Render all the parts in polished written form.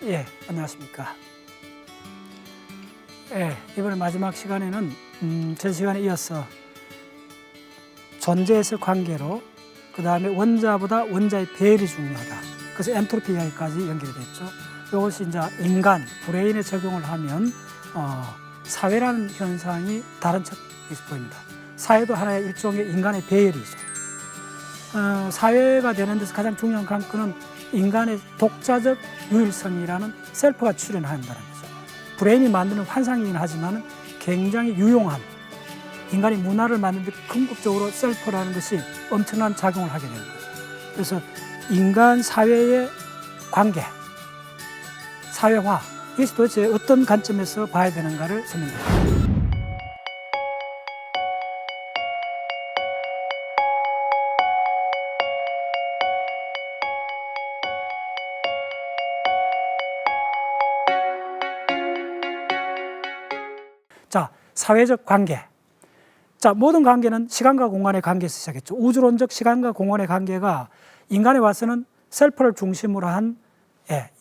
예, 안녕하십니까. 예, 이번에 마지막 시간에는 전 시간에 이어서 존재에서 관계로, 그 다음에 원자보다 원자의 배열이 중요하다. 그래서 엔트로피 이야기까지 연결이 됐죠. 이것이 이제 인간, 브레인에 적용을 하면 사회라는 현상이 다른 척이 보입니다. 사회도 하나의 일종의 인간의 배열이죠. 사회가 되는 데서 가장 중요한 관건은 인간의 독자적 유일성이라는 셀프가 출현한다는 거죠. 브레인이 만드는 환상이긴 하지만 굉장히 유용한, 인간이 문화를 만드는 데 궁극적으로 셀프라는 것이 엄청난 작용을 하게 되는 거죠. 그래서 인간 사회의 관계, 사회화, 이것이 도대체 어떤 관점에서 봐야 되는가를 설명드립니다. 자, 사회적 관계. 자, 모든 관계는 시간과 공간의 관계에서 시작했죠. 우주론적 시간과 공간의 관계가 인간에 와서는 셀프를 중심으로 한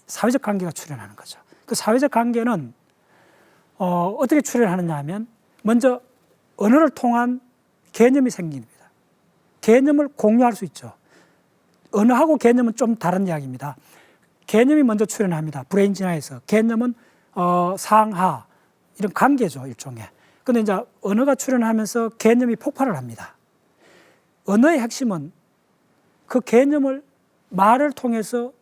사회적 관계가 출현하는 거죠. 그 사회적 관계는 어떻게 출현하느냐 하면 먼저 언어를 통한 개념이 생깁니다. 개념을 공유할 수 있죠. 언어하고 개념은 좀 다른 이야기입니다. 개념이 먼저 출현합니다. 브레인 진화에서. 개념은 상하, 이런 관계죠, 일종의. 그런데 이제 언어가 출현하면서 개념이 폭발을 합니다. 언어의 핵심은 그 개념을 말을 통해서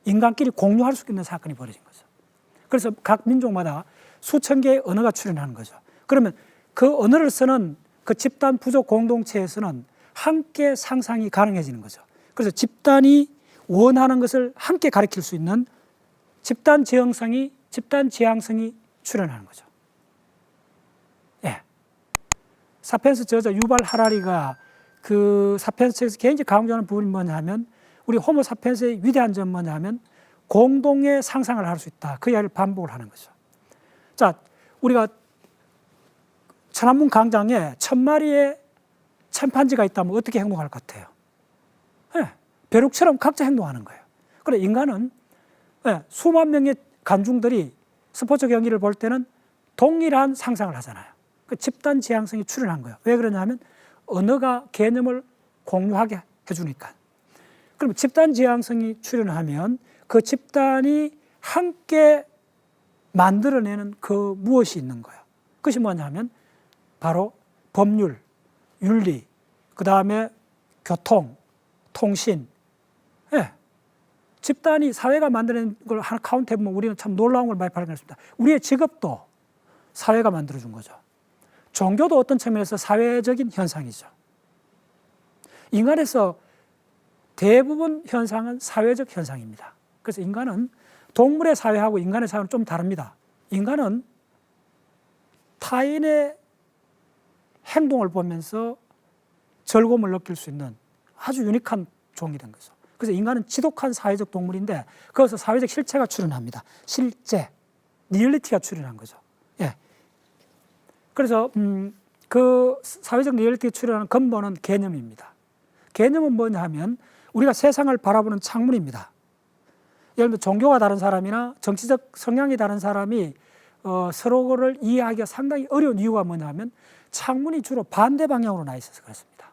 인간끼리 공유할 수 있는 사건이 벌어진 거죠. 그래서 각 민족마다 수천 개의 언어가 출현하는 거죠. 그러면 그 언어를 쓰는 그 집단 부족 공동체에서는 함께 상상이 가능해지는 거죠. 그래서 집단이 원하는 것을 함께 가리킬 수 있는 집단 지향성이 출현하는 거죠. 사피엔스 저자 유발 하라리가 그 사피엔스에서 굉장히 강조하는 부분이 뭐냐 하면, 우리 호모 사피엔스의 위대한 점은 뭐냐 하면 공동의 상상을 할 수 있다. 그 이야기를 반복을 하는 거죠. 자, 우리가 천안문 광장에 1000마리의 침판지가 있다면 어떻게 행동할 것 같아요? 벼룩처럼 각자 행동하는 거예요. 그래, 인간은 수만 명의 관중들이 스포츠 경기를 볼 때는 동일한 상상을 하잖아요. 그 집단 지향성이 출현한 거예요. 왜 그러냐 하면 언어가 개념을 공유하게 해주니까. 그럼 집단 지향성이 출현하면 그 집단이 함께 만들어내는 그 무엇이 있는 거예요. 그것이 뭐냐 하면 바로 법률, 윤리, 그 다음에 교통, 통신. 집단이, 사회가 만드는 걸 하나 카운트해보면 우리는 참 놀라운 걸 많이 발견했습니다. 우리의 직업도 사회가 만들어준 거죠. 종교도 어떤 측면에서 사회적인 현상이죠. 인간에서 대부분 현상은 사회적 현상입니다. 그래서 인간은 동물의 사회하고 인간의 사회는 좀 다릅니다. 인간은 타인의 행동을 보면서 즐거움을 느낄 수 있는 아주 유니크한 종이 된 거죠. 그래서 인간은 지독한 사회적 동물인데 거기서 사회적 실체가 출현합니다. 실제, 리얼리티가 출현한 거죠. 그래서 그 사회적 리얼리티가 출현하는 근본은 개념입니다. 개념은 뭐냐 하면 우리가 세상을 바라보는 창문입니다. 예를 들어 종교가 다른 사람이나 정치적 성향이 다른 사람이 서로를 이해하기가 상당히 어려운 이유가 뭐냐 하면 창문이 주로 반대 방향으로 나 있어서 그렇습니다.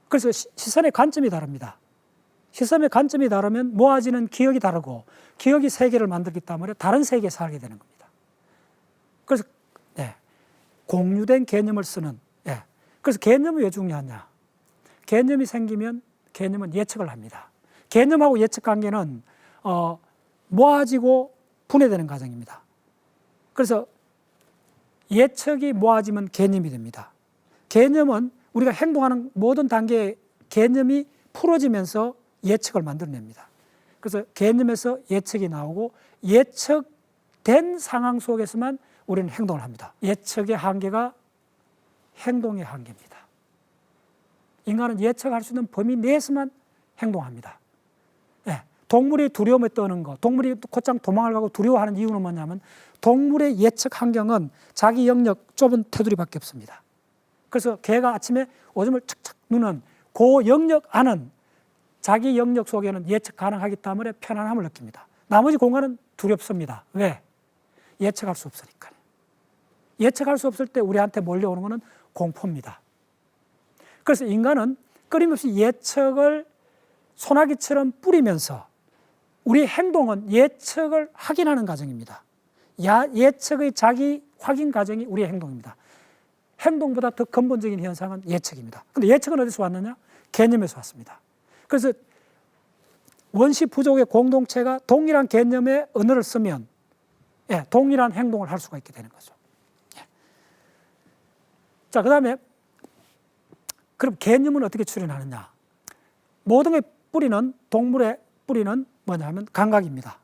그래서 시선의 관점이 다릅니다. 시선의 관점이 다르면 모아지는 기억이 다르고, 기억이 세계를 만들기 때문에 다른 세계에 살게 되는 겁니다. 그래서 공유된 개념을 쓰는, 그래서 개념이 왜 중요하냐? 개념이 생기면 개념은 예측을 합니다. 개념하고 예측 관계는 모아지고 분해되는 과정입니다. 그래서 예측이 모아지면 개념이 됩니다. 개념은 우리가 행동하는 모든 단계의 개념이 풀어지면서 예측을 만들어냅니다. 그래서 개념에서 예측이 나오고 예측된 상황 속에서만 우리는 행동을 합니다. 예측의 한계가 행동의 한계입니다. 인간은 예측할 수 있는 범위 내에서만 행동합니다. 동물이 두려움에 떠는 것, 동물이 곧장 도망을 가고 두려워하는 이유는 뭐냐면 동물의 예측 환경은 자기 영역 좁은 테두리밖에 없습니다. 그래서 개가 아침에 오줌을 착착 누는 그 영역 안은, 자기 영역 속에는 예측 가능하기 때문에 편안함을 느낍니다. 나머지 공간은 두렵습니다. 왜? 예측할 수 없으니까요. 예측할 수 없을 때 우리한테 몰려오는 것은 공포입니다. 그래서 인간은 끊임없이 예측을 소나기처럼 뿌리면서 우리 행동은 예측을 확인하는 과정입니다. 예측의 자기 확인 과정이 우리의 행동입니다. 행동보다 더 근본적인 현상은 예측입니다. 근데 예측은 어디서 왔느냐? 개념에서 왔습니다. 그래서 원시 부족의 공동체가 동일한 개념의 언어를 쓰면 동일한 행동을 할 수가 있게 되는 거죠. 자, 그 다음에 그럼 개념은 어떻게 출현하느냐? 모든 게 뿌리는, 동물의 뿌리는 뭐냐면 감각입니다.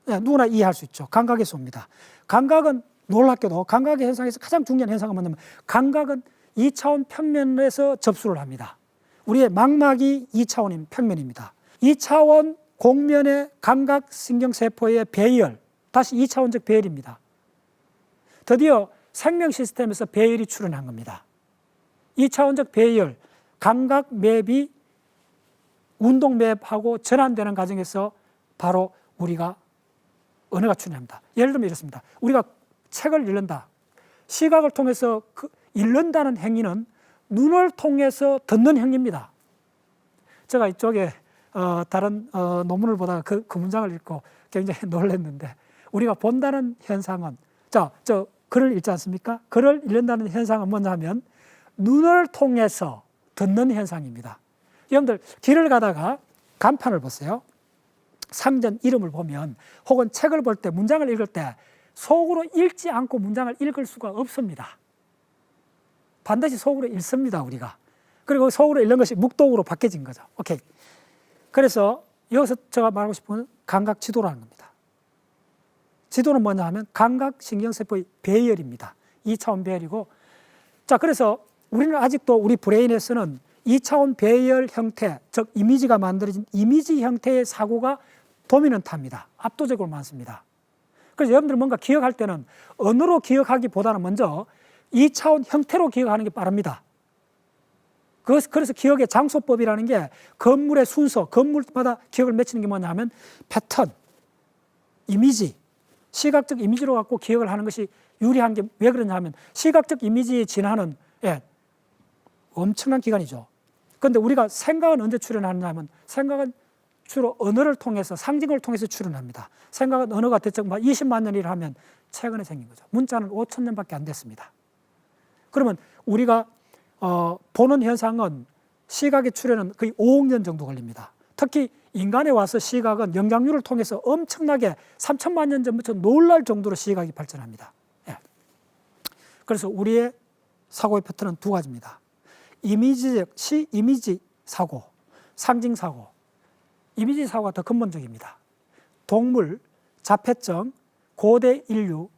누구나 이해할 수 있죠. 감각에서 옵니다. 감각은 놀랍게도 감각의 현상에서 가장 중요한 현상은 뭐냐면 감각은 2차원 평면에서 접수를 합니다. 우리의 망막이 2차원인 평면입니다. 2차원 공면의 감각신경세포의 배열, 다시 2차원적 배열입니다. 드디어 생명 시스템에서 배열이 출현한 겁니다. 2차원적 배열, 감각 맵이 운동 맵하고 전환되는 과정에서 바로 우리가 언어가 출현합니다. 예를 들면 이렇습니다. 우리가 책을 읽는다. 시각을 통해서 읽는다는 행위는 눈을 통해서 듣는 행위입니다. 제가 이쪽에 다른 논문을 보다가 그 문장을 읽고 굉장히 놀랐는데, 우리가 본다는 현상은, 저 글을 읽지 않습니까? 글을 읽는다는 현상은 뭐냐면 눈을 통해서 듣는 현상입니다. 여러분들 길을 가다가 간판을 보세요. 상점 이름을 보면 혹은 책을 볼 때, 문장을 읽을 때 속으로 읽지 않고 문장을 읽을 수가 없습니다. 반드시 속으로 읽습니다, 우리가. 그리고 속으로 읽는 것이 묵독으로 바뀌어진 거죠. 오케이. 그래서 여기서 제가 말하고 싶은 건 감각 지도라는 겁니다. 지도는 뭐냐 하면 감각신경세포의 배열입니다. 2차원 배열이고, 자, 그래서 우리는 아직도 우리 브레인에서는 2차원 배열 형태, 즉 이미지가 만들어진 이미지 형태의 사고가 도미넌트합니다. 압도적으로 많습니다. 그래서 여러분들 뭔가 기억할 때는 언어로 기억하기보다는 먼저 2차원 형태로 기억하는 게 빠릅니다. 그래서 기억의 장소법이라는 게 건물의 순서, 건물마다 기억을 맺히는 게 뭐냐 하면 패턴, 이미지, 시각적 이미지로 갖고 기억을 하는 것이 유리한 게 왜 그러냐 하면 시각적 이미지에 진화는 엄청난 기간이죠. 그런데 우리가 생각은 언제 출현하느냐 하면 생각은 주로 언어를 통해서, 상징을 통해서 출현합니다. 생각은 언어가 대충 20만 년이라 하면 최근에 생긴 거죠. 문자는 5천 년밖에 안 됐습니다. 그러면 우리가 보는 현상은 시각의 출현은 거의 5억 년 정도 걸립니다. 특히 인간에 와서 시각은 영장류를 통해서 엄청나게 3천만 년 전부터 놀랄 정도로 시각이 발전합니다. 그래서 우리의 사고의 패턴은 두 가지입니다. 이미지적 이미지 사고, 상징 사고. 이미지 사고가 더 근본적입니다. 동물, 자폐증, 고대 인류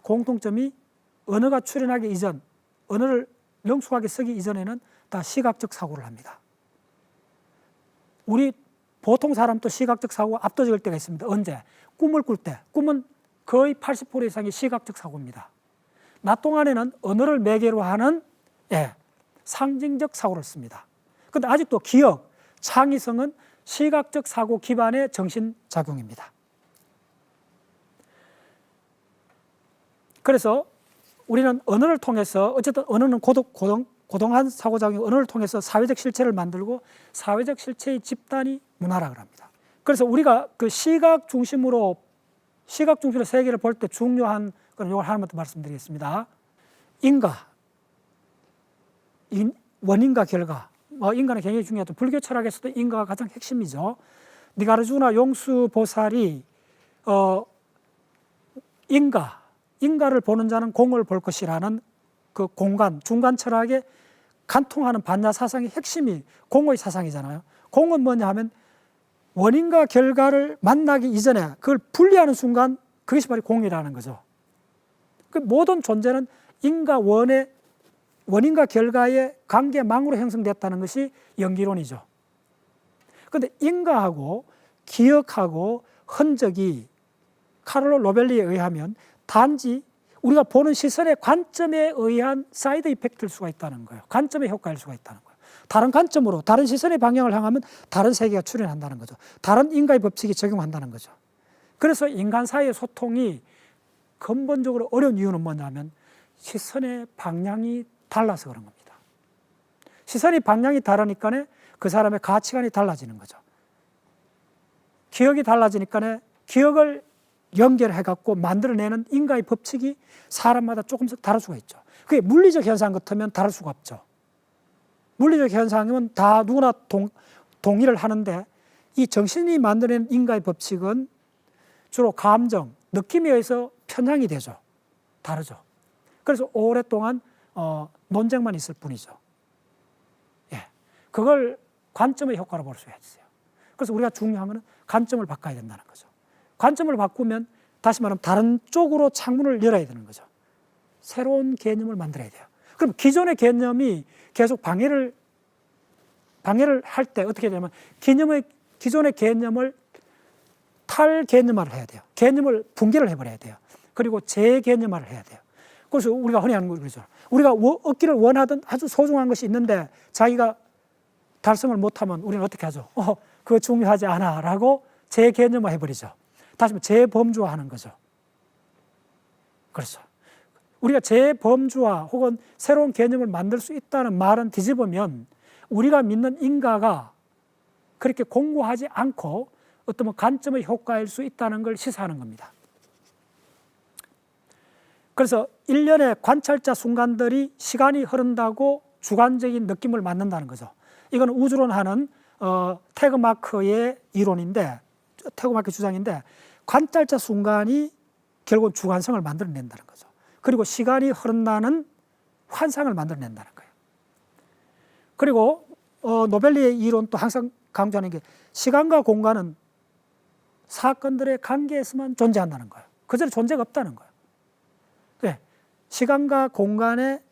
공통점이 언어가 출현하기 이전, 언어를 명확하게 쓰기 이전에는 다 시각적 사고를 합니다. 우리 보통 사람도 시각적 사고가 압도적일 때가 있습니다. 언제? 꿈을 꿀 때. 꿈은 거의 80% 이상이 시각적 사고입니다. 낮 동안에는 언어를 매개로 하는 상징적 사고를 씁니다. 그런데 아직도 기억, 창의성은 시각적 사고 기반의 정신작용입니다. 그래서 우리는 언어를 통해서, 어쨌든 언어는 고동한 사고작용, 언어를 통해서 사회적 실체를 만들고 사회적 실체의 집단이 문화라고 합니다. 그래서 우리가 그 시각 중심으로 세계를 볼 때 중요한 건 이걸 하나만 더 말씀드리겠습니다. 원인과 결과. 인간은 굉장히 중요하죠. 불교 철학에서도 인과가 가장 핵심이죠. 니가르주나 용수 보살이 인가를 보는 자는 공을 볼 것이라는 그 중간 철학의 간통하는 반야 사상의 핵심이 공의 사상이잖아요. 공은 뭐냐 하면 원인과 결과를 만나기 이전에 그걸 분리하는 순간 그것이 바로 공이라는 거죠. 그 모든 존재는 원인과 결과의 관계망으로 형성됐다는 것이 연기론이죠. 그런데 인과하고 기억하고 흔적이 카를로 로벨리에 의하면 단지 우리가 보는 시선의 관점에 의한 사이드 이펙트일 수가 있다는 거예요. 관점의 효과일 수가 있다는 거예요. 다른 관점으로, 다른 시선의 방향을 향하면 다른 세계가 출현한다는 거죠. 다른 인과의 법칙이 적용한다는 거죠. 그래서 인간 사이의 소통이 근본적으로 어려운 이유는 뭐냐면 시선의 방향이 달라서 그런 겁니다. 시선의 방향이 다르니까 그 사람의 가치관이 달라지는 거죠. 기억이 달라지니까 기억을 연결해갖고 만들어내는 인과의 법칙이 사람마다 조금씩 다를 수가 있죠. 그게 물리적 현상 같으면 다를 수가 없죠. 물리적 현상이면 다 누구나 동의를 하는데 이 정신이 만들어낸 인과의 법칙은 주로 감정, 느낌에 의해서 편향이 되죠. 다르죠. 그래서 오랫동안 논쟁만 있을 뿐이죠. 예, 그걸 관점의 효과로 볼 수가 있어요. 그래서 우리가 중요한 것은 관점을 바꿔야 된다는 거죠. 관점을 바꾸면 다시 말하면 다른 쪽으로 창문을 열어야 되는 거죠. 새로운 개념을 만들어야 돼요. 그럼 기존의 개념이 계속 방해를 할 때 어떻게 되냐면 기존의 개념을 탈개념화를 해야 돼요. 개념을 붕괴를 해버려야 돼요. 그리고 재개념화를 해야 돼요. 그래서 우리가 흔히 하는 거죠. 우리가 얻기를 원하던 아주 소중한 것이 있는데 자기가 달성을 못하면 우리는 어떻게 하죠? 그거 중요하지 않아 라고 재개념화 해버리죠. 다시 말해 재범주화하는 거죠. 그렇죠. 우리가 재범주화 혹은 새로운 개념을 만들 수 있다는 말은 뒤집으면 우리가 믿는 인과가 그렇게 공고하지 않고 어떤 관점의 효과일 수 있다는 걸 시사하는 겁니다. 그래서 일련의 관찰자 순간들이 시간이 흐른다고 주관적인 느낌을 만든다는 거죠. 이건 우주론하는 태그마크의 이론인데, 태그마크 주장인데, 관찰자 순간이 결국 주관성을 만들어낸다는 거죠. 그리고 시간이 흐른다는 환상을 만들어낸다는 거예요. 그리고 노벨리의 이론도 항상 강조하는 게 시간과 공간은 사건들의 관계에서만 존재한다는 거예요. 그전에 존재가 없다는 거예요. 네. 시간과 공간의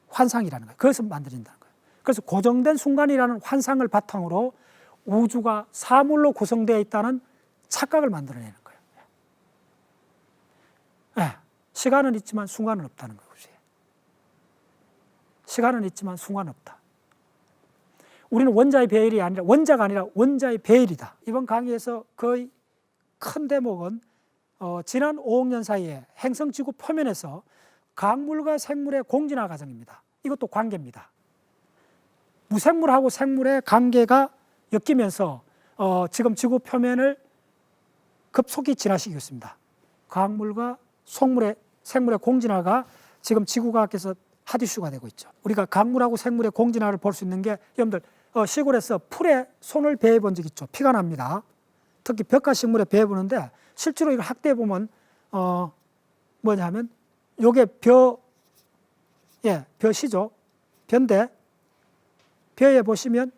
환상이라는 거예요. 그것을 만들어진다는 거예요. 그래서 고정된 순간이라는 환상을 바탕으로 우주가 사물로 구성되어 있다는 착각을 만들어내는 거예요. 네. 시간은 있지만 순간은 없다는 거예요. 시간은 있지만 순간은 없다. 우리는 원자의 배열이 아니라 원자가 아니라 원자의 배열이다. 이번 강의에서 거의 큰 대목은 지난 5억 년 사이에 행성지구 표면에서 광물과 생물의 공진화 과정입니다. 이것도 관계입니다. 무생물하고 생물의 관계가 엮이면서 지금 지구 표면을 급속히 진화시키고 있습니다. 광물과 생물의 공진화가 지금 지구과학에서 핫 이슈가 되고 있죠. 우리가 광물하고 생물의 공진화를 볼 수 있는 게 여러분들 시골에서 풀에 손을 베어 본 적 있죠. 피가 납니다. 특히 벽화식물에 베어 보는데 실제로 이걸 학대해 보면 뭐냐면 요게 벼시죠. 벼인데 벼에 보시면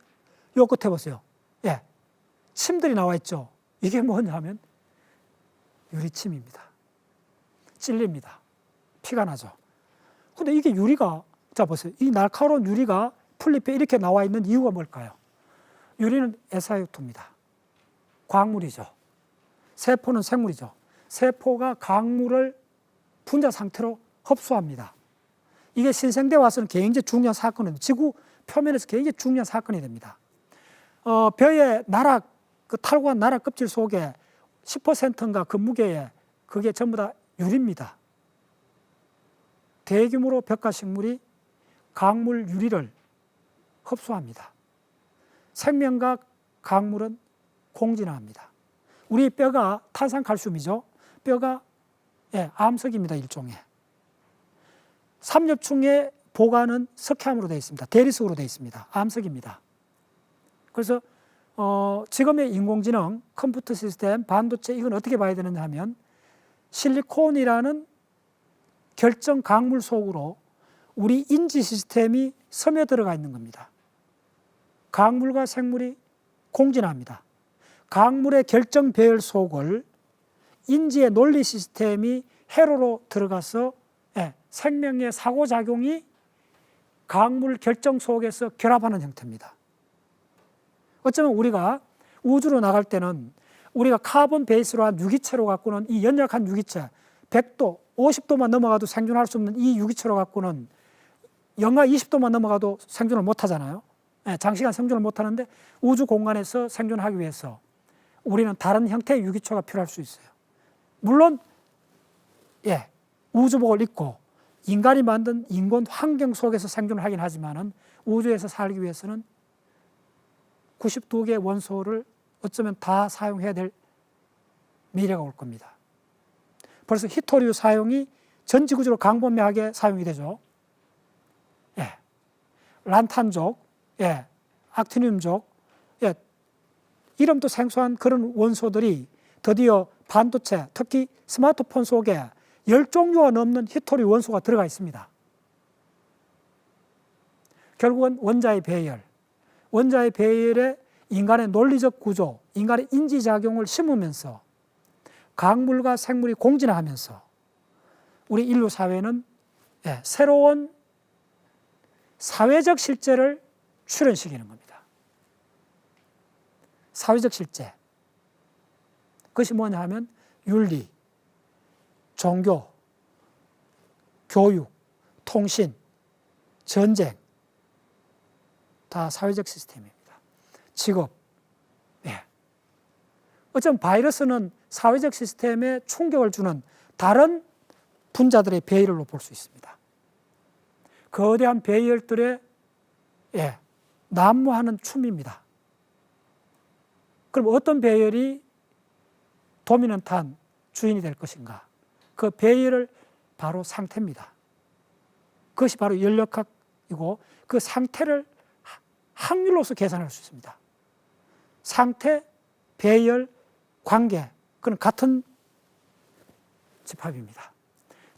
요 끝에 보세요. 예, 침들이 나와 있죠. 이게 뭐냐면 유리침입니다. 찔립니다. 피가 나죠. 근데 이게 유리가, 자 보세요. 이 날카로운 유리가 풀잎에 이렇게 나와 있는 이유가 뭘까요? 유리는 SiO2입니다. 광물이죠. 세포는 생물이죠. 세포가 광물을 분자 상태로 흡수합니다. 이게 신생대 와서는 굉장히 중요한 사건입니다. 지구 표면에서 굉장히 중요한 사건이 됩니다. 벼의 나락, 그 탈구한 나락 껍질 속에 10%인가 그 무게에 그게 전부 다 유리입니다. 대규모로 벽화식물이 광물 유리를 흡수합니다. 생명과 광물은 공진화합니다. 우리 뼈가 탄산칼슘이죠. 뼈가 암석입니다. 일종의. 삼엽충의 보관은 석회암으로 되어 있습니다. 대리석으로 되어 있습니다. 암석입니다. 그래서 지금의 인공지능, 컴퓨터 시스템, 반도체 이건 어떻게 봐야 되느냐 하면 실리콘이라는 결정 광물 속으로 우리 인지 시스템이 스며들어가 있는 겁니다. 광물과 생물이 공진화합니다. 광물의 결정 배열 속을 인지의 논리 시스템이 회로로 들어가서 생명의 상호작용이 광물 결정 속에서 결합하는 형태입니다. 어쩌면 우리가 우주로 나갈 때는 우리가 카본 베이스로 한 유기체로 갖고는 이 연약한 유기체 100도, 50도만 넘어가도 생존할 수 없는 이 유기체로 갖고는 영하 20도만 넘어가도 생존을 못 하잖아요. 장시간 생존을 못 하는데 우주 공간에서 생존하기 위해서 우리는 다른 형태의 유기초가 필요할 수 있어요. 물론 우주복을 입고 인간이 만든 인공 환경 속에서 생존을 하긴 하지만은 우주에서 살기 위해서는 92개의 원소를 어쩌면 다 사용해야 될 미래가 올 겁니다. 벌써 히토류 사용이 전 지구적으로 광범위하게 사용이 되죠. 란탄족, 악티늄족, 이름도 생소한 그런 원소들이 드디어 반도체, 특히 스마트폰 속에 10종류가 넘는 히토류 원소가 들어가 있습니다. 결국은 원자의 배열, 원자의 배열에 인간의 논리적 구조, 인간의 인지작용을 심으면서 광물과 생물이 공진하면서 우리 인류 사회는 새로운 사회적 실제를 출현시키는 겁니다. 사회적 실제. 그것이 뭐냐 하면 윤리, 종교, 교육, 통신, 전쟁, 다 사회적 시스템입니다. 직업. 어쩌면 바이러스는 사회적 시스템에 충격을 주는 다른 분자들의 배열로 볼 수 있습니다. 거대한 배열들의 난무하는 춤입니다. 그럼 어떤 배열이 도미넌트한 주인이 될 것인가? 그 배열을 바로 상태입니다. 그것이 바로 연력학이고 그 상태를 확률로서 계산할 수 있습니다. 상태, 배열, 관계, 그건 같은 집합입니다.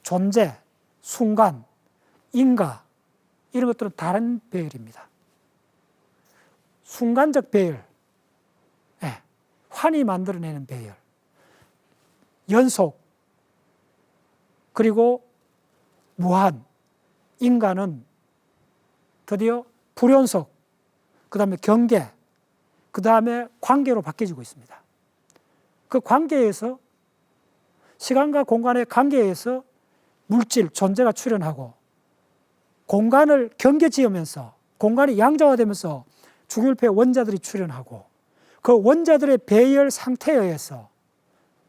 존재, 순간, 인가, 이런 것들은 다른 배열입니다. 순간적 배열, 환히 만들어내는 배열, 연속, 그리고 무한, 인간은 드디어 불연속, 그 다음에 경계, 그 다음에 관계로 바뀌어지고 있습니다. 그 관계에서, 시간과 공간의 관계에서 물질, 존재가 출현하고 공간을 경계 지으면서 공간이 양자화되면서 주기율표의 원자들이 출현하고 그 원자들의 배열 상태에 의해서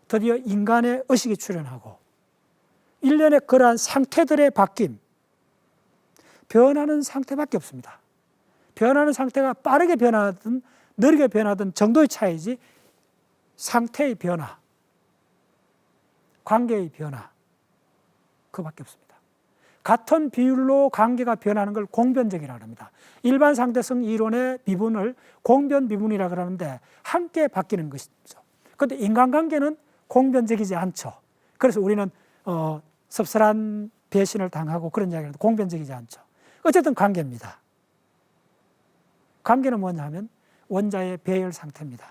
드디어 인간의 의식이 출현하고 일련의 그러한 상태들의 바뀜, 변하는 상태밖에 없습니다. 변하는 상태가 빠르게 변하든 느리게 변하든 정도의 차이지 상태의 변화, 관계의 변화, 그밖에 없습니다. 같은 비율로 관계가 변하는 걸 공변적이라고 합니다. 일반 상대성 이론의 미분을 공변 미분이라고 그러는데 함께 바뀌는 것이죠. 그런데 인간관계는 공변적이지 않죠. 그래서 우리는 섭섭한 배신을 당하고 그런 이야기를 하는데 공변적이지 않죠. 어쨌든 관계입니다. 관계는 뭐냐 하면 원자의 배열 상태입니다.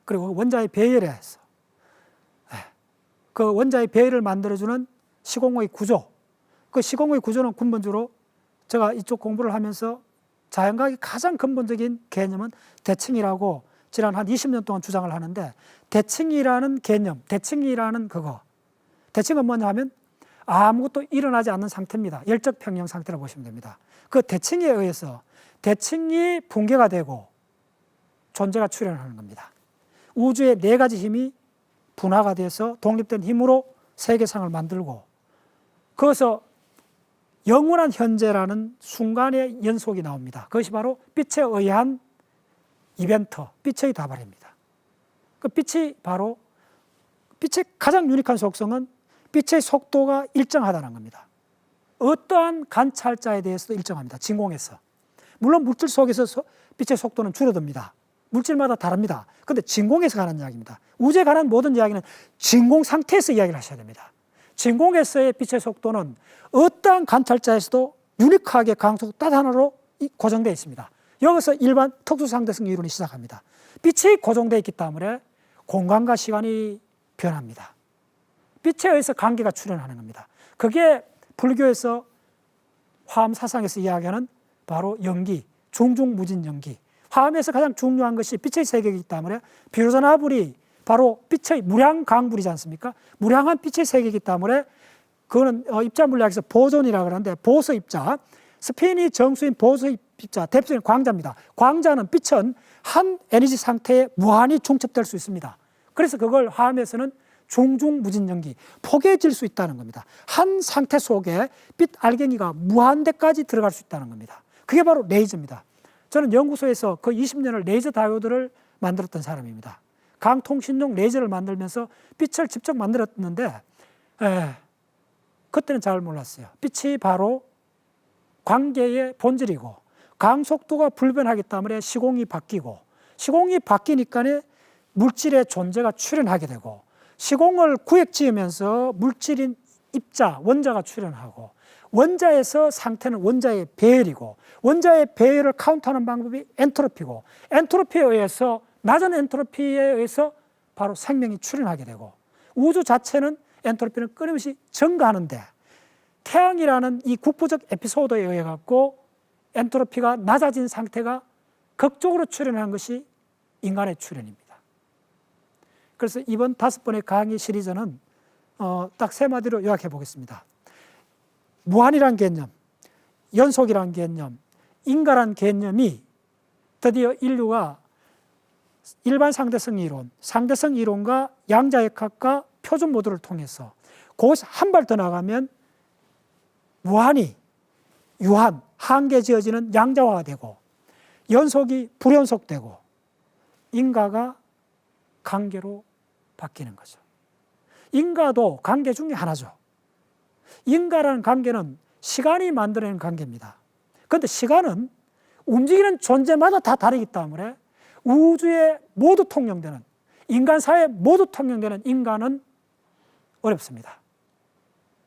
그리고 원자의 배열에서 그 원자의 배열을 만들어주는 시공의 구조, 그 시공의 구조는 근본적으로 제가 이쪽 공부를 하면서 자연과학의 가장 근본적인 개념은 대칭이라고 지난 한 20년 동안 주장을 하는데 대칭이라는 개념, 대칭이라는 그거, 대칭은 뭐냐 하면 아무것도 일어나지 않는 상태입니다. 열적 평형 상태라고 보시면 됩니다. 그 대칭에 의해서 대칭이 붕괴가 되고 존재가 출현하는 겁니다. 우주의 4가지 힘이 분화가 돼서 독립된 힘으로 세계상을 만들고 거기서 영원한 현재라는 순간의 연속이 나옵니다. 그것이 바로 빛에 의한 이벤트, 빛의 다발입니다. 그 빛이 바로 빛의 가장 유니크한 속성은 빛의 속도가 일정하다는 겁니다. 어떠한 관찰자에 대해서도 일정합니다. 진공에서. 물론 물질 속에서 빛의 속도는 줄어듭니다. 물질마다 다릅니다. 그런데 진공에서 가는 이야기입니다. 우주에 관한 모든 이야기는 진공 상태에서 이야기를 하셔야 됩니다. 진공에서의 빛의 속도는 어떠한 관찰자에서도 유니크하게 강속 딱 하나로 고정되어 있습니다. 여기서 일반 특수상대성 이론이 시작합니다. 빛이 고정되어 있기 때문에 공간과 시간이 변합니다. 빛에 의해서 관계가 출현하는 겁니다. 그게 불교에서 화엄 사상에서 이야기하는 바로 연기, 중중무진 연기. 화엄에서 가장 중요한 것이 빛의 세계이기 때문에 비로자나불이 바로 빛의 무량광불이지 않습니까? 무량한 빛의 세계이기 때문에 그거는 입자 물리학에서 보존이라고 하는데 보서 입자, 스핀이 정수인 보수의 입자, 대표적인 광자입니다. 광자는 빛은 한 에너지 상태에 무한히 중첩될 수 있습니다. 그래서 그걸 화학에서는 중중무진연기, 포개질 수 있다는 겁니다. 한 상태 속에 빛 알갱이가 무한대까지 들어갈 수 있다는 겁니다. 그게 바로 레이저입니다. 저는 연구소에서 그 20년을 레이저 다이오드를 만들었던 사람입니다. 강통신용 레이저를 만들면서 빛을 직접 만들었는데 그때는 잘 몰랐어요. 빛이 바로 광계의 본질이고 광속도가 불변하기 때문에 시공이 바뀌고 시공이 바뀌니까 물질의 존재가 출현하게 되고 시공을 구획지으면서 물질인 입자, 원자가 출현하고 원자에서 상태는 원자의 배열이고 원자의 배열을 카운트하는 방법이 엔트로피고 엔트로피에 의해서 낮은 엔트로피에 의해서 바로 생명이 출현하게 되고 우주 자체는 엔트로피는 끊임없이 증가하는데 태양이라는 이 국부적 에피소드에 의해 갖고 엔트로피가 낮아진 상태가 극적으로 출현한 것이 인간의 출현입니다. 그래서 이번 5번의 강의 시리즈는 딱 3마디로 요약해 보겠습니다. 무한이란 개념, 연속이란 개념, 인과란 개념이 드디어 인류가 일반 상대성 이론, 상대성 이론과 양자역학과 표준 모델을 통해서 거기서 한 발 더 나가면 무한이 유한, 한계 지어지는 양자화가 되고 연속이 불연속되고 인과가 관계로 바뀌는 거죠. 인과도 관계 중에 하나죠. 인과라는 관계는 시간이 만들어낸 관계입니다. 그런데 시간은 움직이는 존재마다 다 다르기 때문에 우주에 모두 통용되는, 인간 사회에 모두 통용되는 인간은 어렵습니다.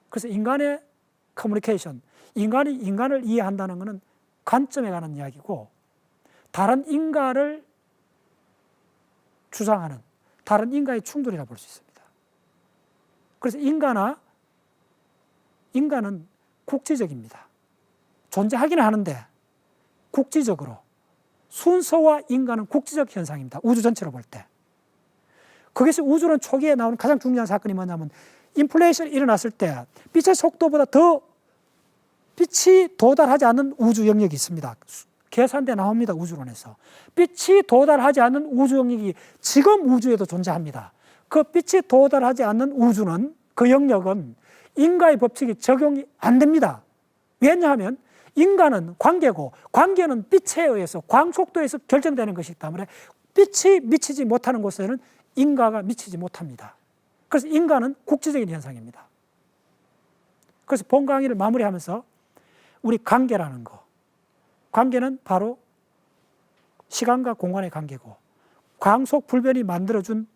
그래서 인간의 커뮤니케이션, 인간이 인간을 이해한다는 것은 관점에 관한 이야기고 다른 인간을 주장하는 다른 인간의 충돌이라 볼 수 있습니다. 그래서 인간은 국지적입니다. 존재하기는 하는데 국지적으로 순서와 인간은 국지적 현상입니다. 우주 전체로 볼 때. 그것이 우주론 초기에 나오는 가장 중요한 사건이 뭐냐면 인플레이션이 일어났을 때 빛의 속도보다 더 빛이 도달하지 않는 우주 영역이 있습니다. 계산돼 나옵니다. 우주론에서. 빛이 도달하지 않는 우주 영역이 지금 우주에도 존재합니다. 그 빛이 도달하지 않는 우주는 그 영역은 인과의 법칙이 적용이 안 됩니다. 왜냐하면 인간은 관계고 관계는 빛에 의해서 광속도에서 결정되는 것이기 때문에 빛이 미치지 못하는 곳에는 인과가 미치지 못합니다. 그래서 인간은 국지적인 현상입니다. 그래서 본 강의를 마무리하면서 우리 관계라는 거, 관계는 바로 시간과 공간의 관계고 광속 불변이 만들어준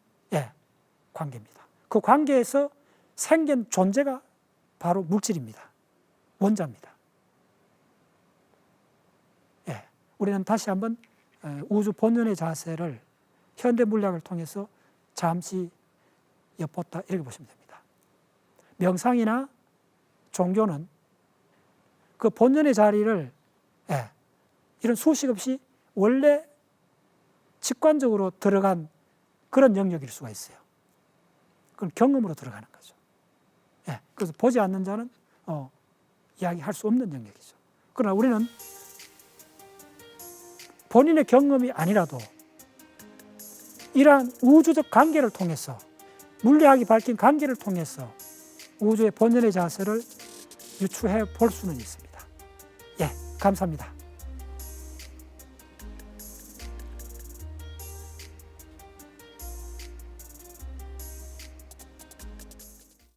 관계입니다. 그 관계에서 생긴 존재가 바로 물질입니다. 원자입니다. 우리는 다시 한번 우주 본연의 자세를 현대 물리학을 통해서 잠시 엿보다 읽어보시면 됩니다. 명상이나 종교는 그 본연의 자리를 이런 수식 없이 원래 직관적으로 들어간 그런 영역일 수가 있어요. 그건 경험으로 들어가는 거죠. 그래서 보지 않는 자는 이야기할 수 없는 영역이죠. 그러나 우리는 본인의 경험이 아니라도 이러한 우주적 관계를 통해서 물리학이 밝힌 관계를 통해서 우주의 본연의 자세를 유추해 볼 수는 있습니다. 감사합니다.